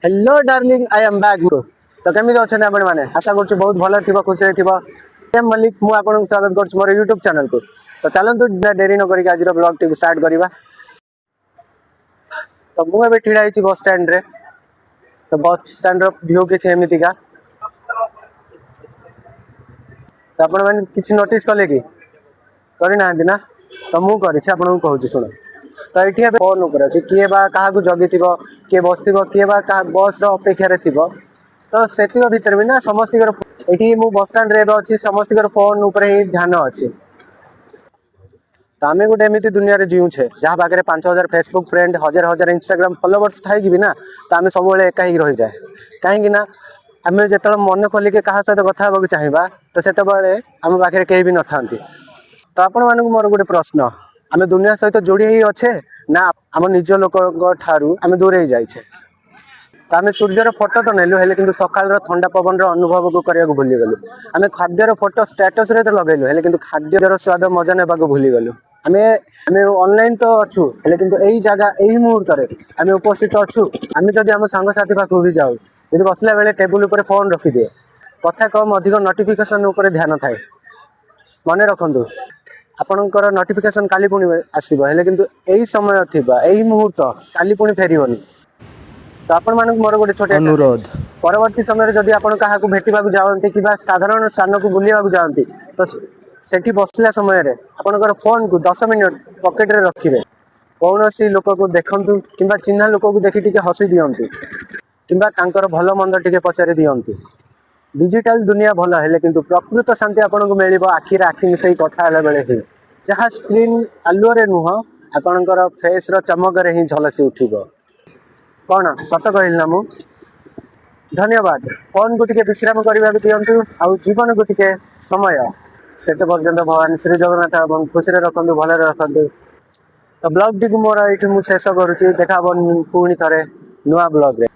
Hello darling I am back. तो केमी अच्छा आपण मैंने आशा कर बहुत भल थी खुशी थी मल्लिक मुझे आपको स्वागत कर मोर यूट्यूब चैनल को। तो चलतु डेरी न करी आज ब्लॉग टी स्टार्ट करवा। तो मुझे ठिड़ा बस स्टैंड रे। तो बस स्टैंड व्यू किसी एमतीका तो आपण मैंने किसी नोटिस कले कि करना ना। तो मुझे आपको कहूँ शुण। तो ये फोन उपर अच्छे किए बा क्या जगी किए बस किए बा बस अपेक्षा थी। तो से भितर भी ना समस्त ये बस स्टाण्ड अच्छी समस्त फोन उपर ही ध्यान अच्छी। तो आम गोटे एमती दुनिया जीऊे जहाँ पाखे 5000 फेसबुक फ्रेंड 1000 इंस्टाग्राम फॉलोवर्स थी भी ना। तो आम सब एका ही रही जाए कहीं आम जो मन खोलिके क्या सहित कथा चाहिए तो से आम पाखे कहीं भी न था। तो आपण मानक मोर गोटे प्रश्न आम दुनिया सहित जोड़ी ही अच्छे ना आम निज लोक आम दूर ही जाए। तो आम सूर्यर फोटो तो नेलु हेले कि सकाल ठंडा पवन अनुभव को करने भूलीगलु। आम खाद्यर फोटो स्टेटस रे तो लगेलु हेले कि खाद्यर स्वाद मजा ने भूलीगलु। आम ऑनलाइन तो अच्छु हेले कि यही जगह यही मुहूर्त आम उपस्थित अच्छु। आम जब आम सांगसाथी पाखक भी जाऊ यदि बसला बेले टेबुल उपर फोन रखिदिए कथा कम अधिक नोटिफिकेशन उपर ध्यान थाए। मन रखु आपणकर नोटिफिकेशन काली पुणी आसो हेले कि यही समय थी यही मुहूर्त काली पुणी फेरबनी। तो आपण मानक मोर गोटे छोटे अनुरोध परवर्ती समय जदि आप भेटा जाती कि साधारण स्थान को बुलवा जाती तो सेठी बसला समय आपणकर फोन को 10 मिनट पकेट रे रखिए। कौन सी लोक को देखु कि चिन्हा लोक को देखी टी हसी दिंतु कि भल मंद टे पचारि दिंतु। डिजिटल दुनिया भल है कि प्रकृत शांति आपको मिल आखिर आखि मिसई कथा बेले ही जहाँ स्क्रीन आलुअरे नुह आपणकर फेस चमक ही झलसी उठ। कौन सत कहली ना मु धन्यवाद। फोन को टिके विश्राम करने दिंतु आ जीवन को टिके समय से पर्यंत भगवान श्री जगन्नाथ खुशी रखु भले रखु। तो ब्लॉग टी मोर ये शेष करुच्ची देखा पुणी थे नुआ ब्लॉग रे।